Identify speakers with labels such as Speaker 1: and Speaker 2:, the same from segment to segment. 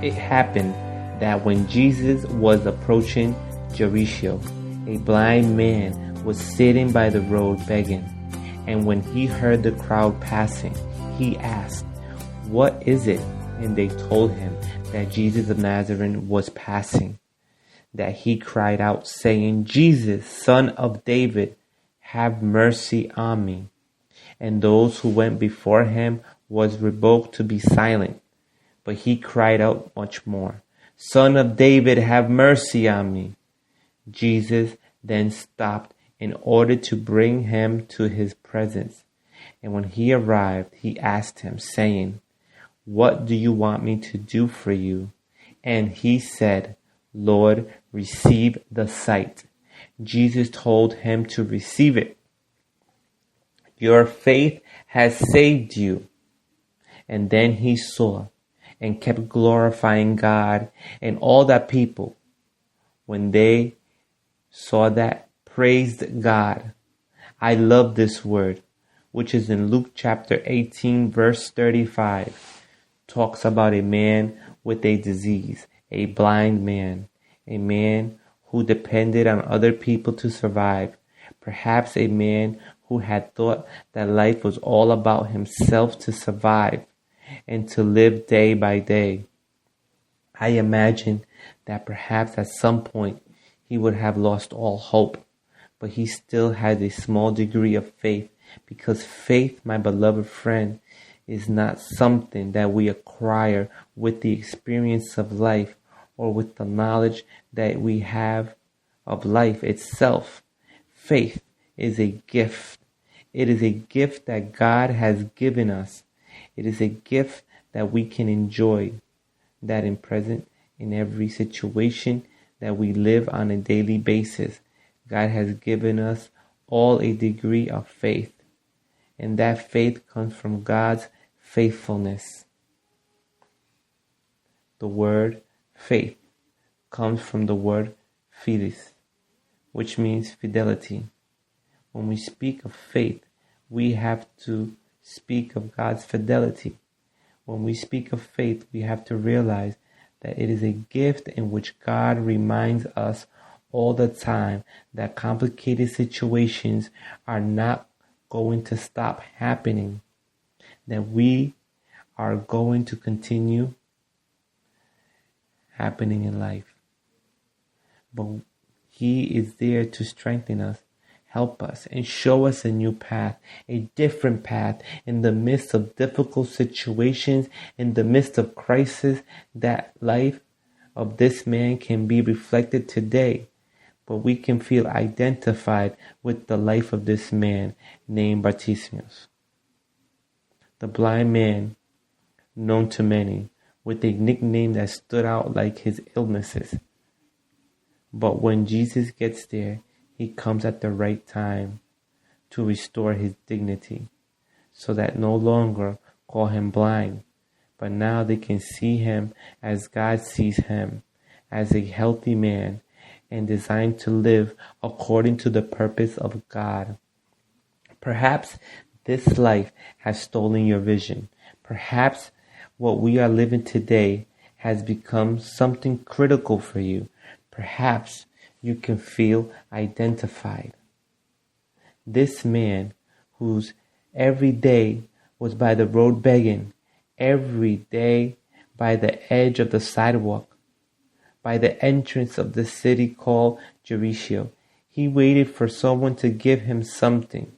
Speaker 1: It happened that when Jesus was approaching Jericho, a blind man was sitting by the road begging. And when he heard the crowd passing, he asked, "What is it?" And they told him that Jesus of Nazareth was passing. That he cried out, saying, "Jesus, Son of David, have mercy on me." And those who went before him was rebuked to be silent. But he cried out much more, "Son of David, have mercy on me." Jesus then stopped in order to bring him to his presence. And when he arrived, he asked him, saying, "What do you want me to do for you?" And he said, "Lord, receive the sight." Jesus told him to receive it. "Your faith has saved you." And then he saw and kept glorifying God, and all that people, when they saw that, praised God. I love this word, which is in Luke chapter 18, verse 35. Talks about a man with a disease, a blind man, a man who depended on other people to survive, perhaps a man who had thought that life was all about himself to survive and to live day by day. I imagine that perhaps at some point he would have lost all hope, but he still had a small degree of faith, because faith, my beloved friend, is not something that we acquire with the experience of life or with the knowledge that we have of life itself. Faith is a gift. It is a gift that God has given us. It is a gift that we can enjoy, that in present, in every situation that we live on a daily basis, God has given us all a degree of faith. And that faith comes from God's faithfulness. The word faith comes from the word fides, which means fidelity. When we speak of faith, we have to speak of God's fidelity. When we speak of faith, we have to realize that it is a gift in which God reminds us all the time that complicated situations are not going to stop happening, that we are going to continue happening in life. But He is there to strengthen us, help us, and show us a new path, a different path in the midst of difficult situations, in the midst of crisis. That life of this man can be reflected today, but we can feel identified with the life of this man named Bartimaeus, the blind man known to many, with a nickname that stood out like his illnesses. But when Jesus gets there, He comes at the right time to restore his dignity, so that no longer call him blind, but now they can see him as God sees him, as a healthy man and designed to live according to the purpose of God. Perhaps this life has stolen your vision. Perhaps what we are living today has become something critical for you. Perhaps you can feel identified. This man whose every day was by the road begging, every day by the edge of the sidewalk, by the entrance of the city called Jericho. He waited for someone to give him something.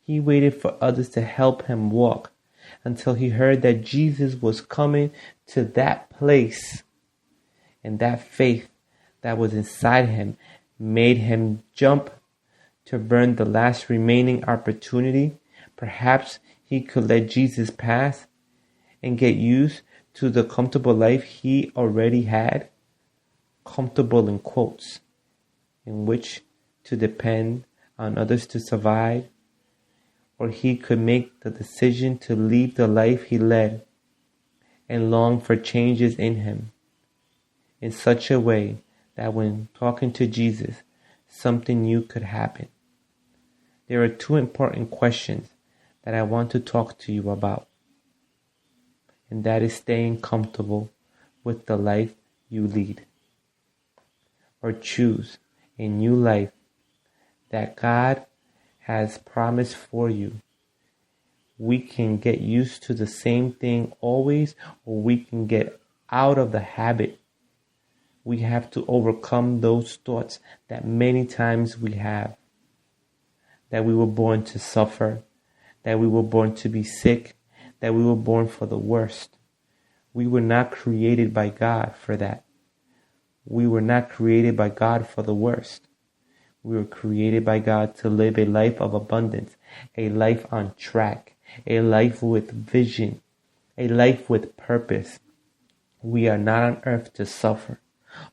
Speaker 1: He waited for others to help him walk until he heard that Jesus was coming to that place. And that faith that was inside him made him jump to burn the last remaining opportunity. Perhaps he could let Jesus pass and get used to the comfortable life he already had. Comfortable in quotes, in which to depend on others to survive. Or he could make the decision to leave the life he led and long for changes in him, in such a way that when talking to Jesus, something new could happen. There are two important questions that I want to talk to you about, and that is staying comfortable with the life you lead, or choose a new life that God has promised for you. We can get used to the same thing always, or we can get out of the habit. We have to overcome those thoughts that many times we have. That we were born to suffer, that we were born to be sick, that we were born for the worst. We were not created by God for that. We were not created by God for the worst. We were created by God to live a life of abundance, a life on track, a life with vision, a life with purpose. We are not on earth to suffer,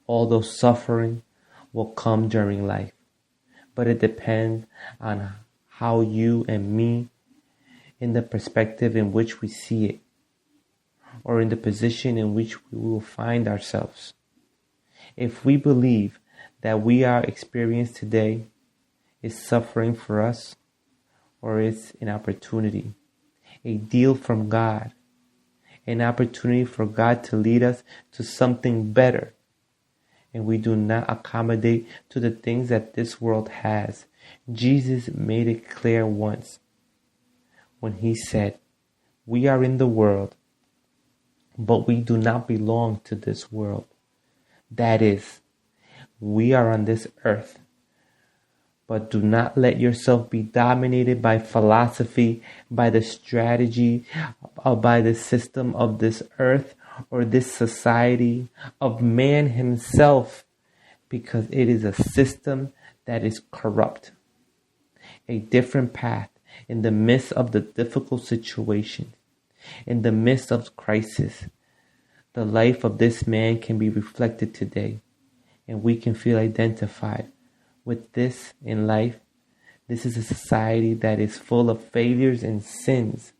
Speaker 1: although suffering will come during life. But it depends on how you and me, in the perspective in which we see it, or in the position in which we will find ourselves. If we believe that we are experiencing today is suffering for us, or it's an opportunity, a deal from God, an opportunity for God to lead us to something better, and we do not accommodate to the things that this world has. Jesus made it clear once when he said, "We are in the world, but we do not belong to this world." That is, we are on this earth, but do not let yourself be dominated by philosophy, by the strategy, or by the system of this earth or this society, of man himself, because it is a system that is corrupt. A different path in the midst of the difficult situation, in the midst of crisis. The life of this man can be reflected today, and we can feel identified with this in life. This is a society that is full of failures and sins.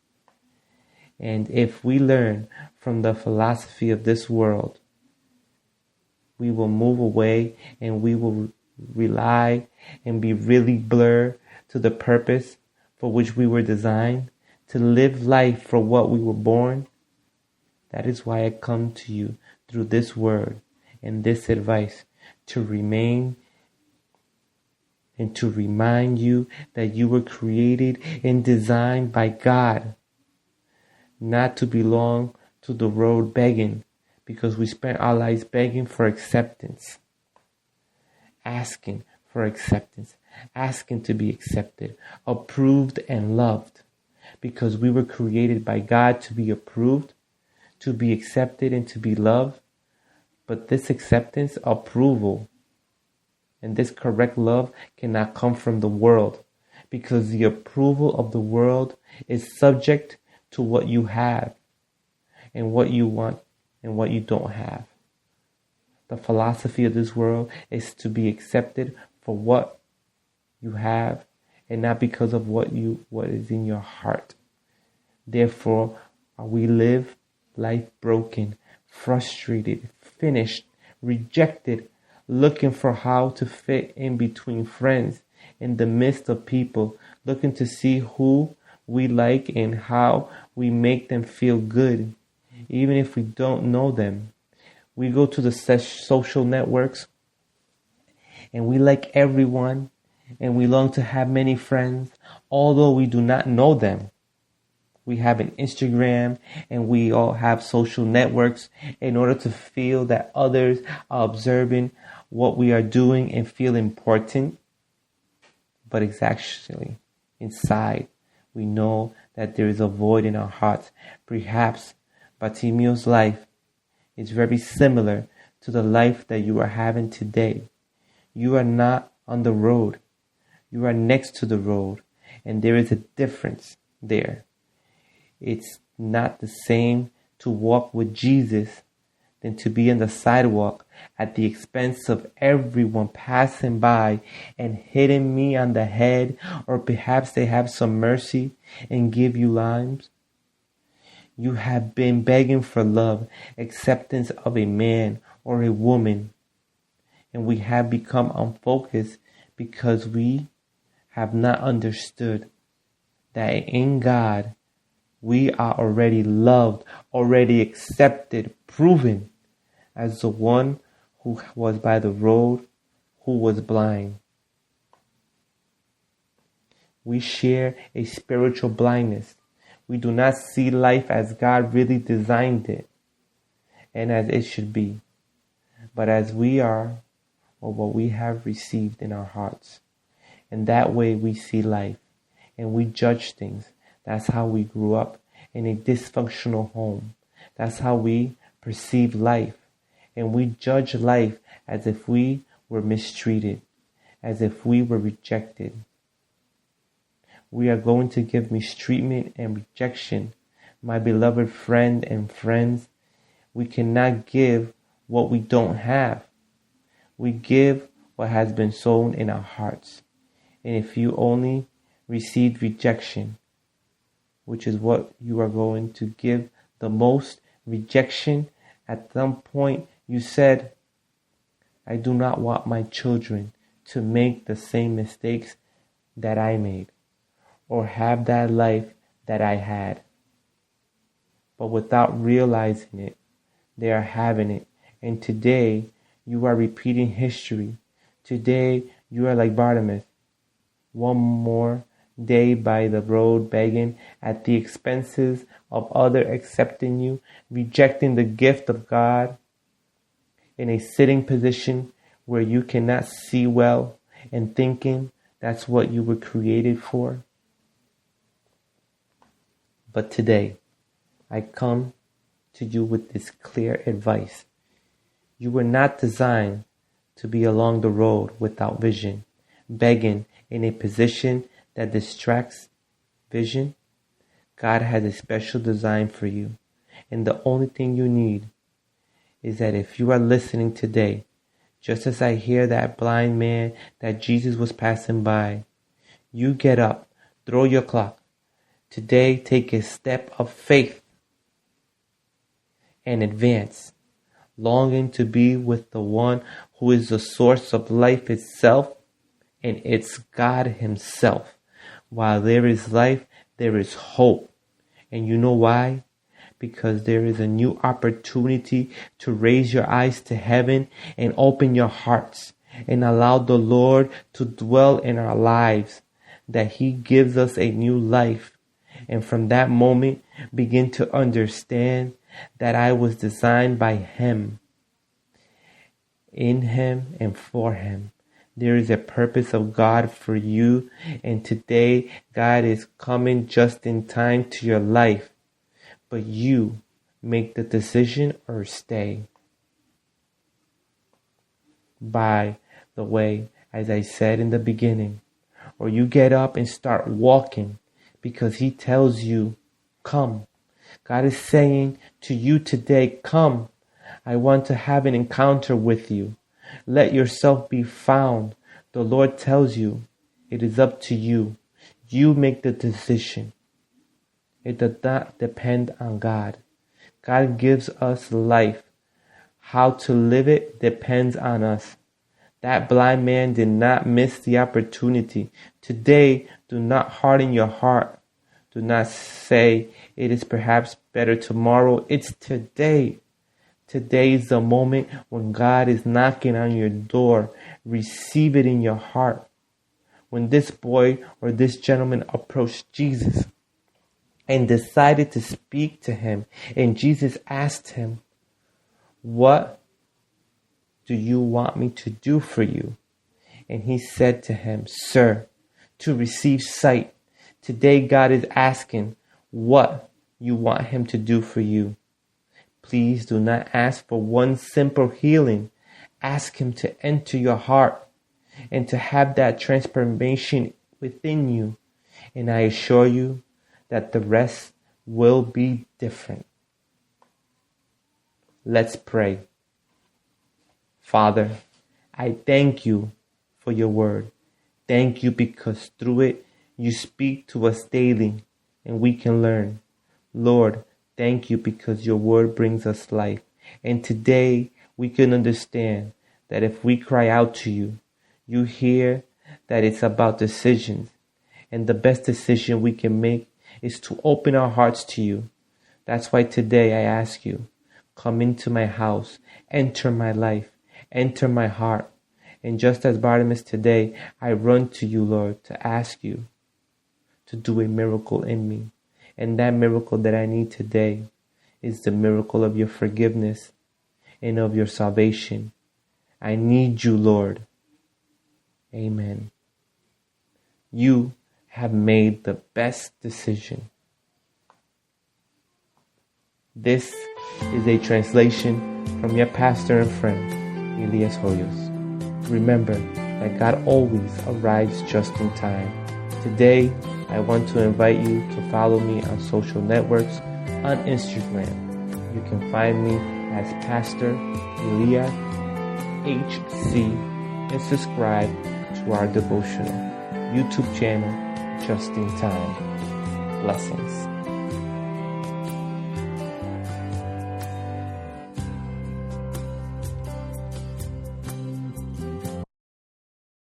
Speaker 1: And if we learn from the philosophy of this world, we will move away and we will rely and be really blurred to the purpose for which we were designed, to live life for what we were born. That is why I come to you through this word and this advice, to remain and to remind you that you were created and designed by God, not to belong to the road begging, because we spent our lives begging for acceptance, asking for acceptance, asking to be accepted, approved and loved, because we were created by God to be approved, to be accepted, and to be loved. But this acceptance, approval, and this correct love cannot come from the world, because the approval of the world is subject to what you have and what you want and what you don't have. The philosophy of this world is to be accepted for what you have and not because of what is in your heart. Therefore, we live life broken, frustrated, finished, rejected, looking for how to fit in between friends, in the midst of people, looking to see who we like and how we make them feel good, even if we don't know them. We go to the social networks and we like everyone and we long to have many friends, although we do not know them. We have an Instagram and we all have social networks in order to feel that others are observing what we are doing and feel important. But it's actually inside. We know that there is a void in our hearts. Perhaps Bartimaeus' life is very similar to the life that you are having today. You are not on the road. You are next to the road. And there is a difference there. It's not the same to walk with Jesus than to be on the sidewalk at the expense of everyone passing by and hitting me on the head, or perhaps they have some mercy and give you limes. You have been begging for love, acceptance of a man or a woman, and we have become unfocused because we have not understood that in God we are already loved, already accepted, proven. as the one who was by the road who was blind. We share a spiritual blindness. We do not see life as God really designed it and as it should be, but as we are, or what we have received in our hearts. And that way we see life and we judge things. That's how we grew up in a dysfunctional home. That's how we perceive life. And we judge life as if we were mistreated, as if we were rejected. We are going to give mistreatment and rejection. My beloved friend and friends, we cannot give what we don't have. We give what has been sown in our hearts. And if you only received rejection, which is what you are going to give the most rejection, at some point you said, I do not want my children to make the same mistakes that I made or have that life that I had. But without realizing it, they are having it. And today, you are repeating history. Today, you are like Bartimaeus. One more day by the road begging at the expenses of others accepting you, rejecting the gift of God in a sitting position where you cannot see well and thinking that's what you were created for. But today, I come to you with this clear advice. You were not designed to be along the road without vision, begging in a position that distracts vision. God has a special design for you. And the only thing you need is that if you are listening today, just as I hear that blind man that Jesus was passing by, you get up, throw your clock. Today, take a step of faith and advance, longing to be with the one who is the source of life itself, and it's God Himself. While there is life, there is hope. And you know why? Because there is a new opportunity to raise your eyes to heaven and open your hearts and allow the Lord to dwell in our lives, that He gives us a new life. And from that moment, begin to understand that I was designed by Him, in Him and for Him. There is a purpose of God for you, and today God is coming just in time to your life. But you make the decision or stay. By the way, as I said in the beginning, or you get up and start walking because He tells you, come. God is saying to you today, come. I want to have an encounter with you. Let yourself be found. The Lord tells you, it is up to you. You make the decision. It does not depend on God. God gives us life. How to live it depends on us. That blind man did not miss the opportunity. Today, do not harden your heart. Do not say it is perhaps better tomorrow. It's today. Today is the moment when God is knocking on your door. Receive it in your heart. When this boy or this gentleman approached Jesus and decided to speak to Him, and Jesus asked him, what do you want me to do for you? And he said to him, sir, to receive sight. Today God is asking what you want Him to do for you. Please do not ask for one simple healing. Ask Him to enter your heart and to have that transformation within you. And I assure you that the rest will be different. Let's pray. Father, I thank you for your word. Thank you because through it you speak to us daily and we can learn. Lord, thank you because your word brings us life. And today we can understand that if we cry out to you, you hear that it's about decisions. And the best decision we can make is to open our hearts to you. That's why today I ask you, come into my house, enter my life, enter my heart. And just as Bartimaeus today, I run to you, Lord, to ask you to do a miracle in me. And that miracle that I need today is the miracle of your forgiveness and of your salvation. I need you, Lord. Amen. You have made the best decision. This is a translation from your pastor and friend, Elias Hoyos. Remember that God always arrives just in time. Today, I want to invite you to follow me on social networks. On Instagram, you can find me as Pastor Elias HC and subscribe to our devotional YouTube channel, Just in Time. Blessings.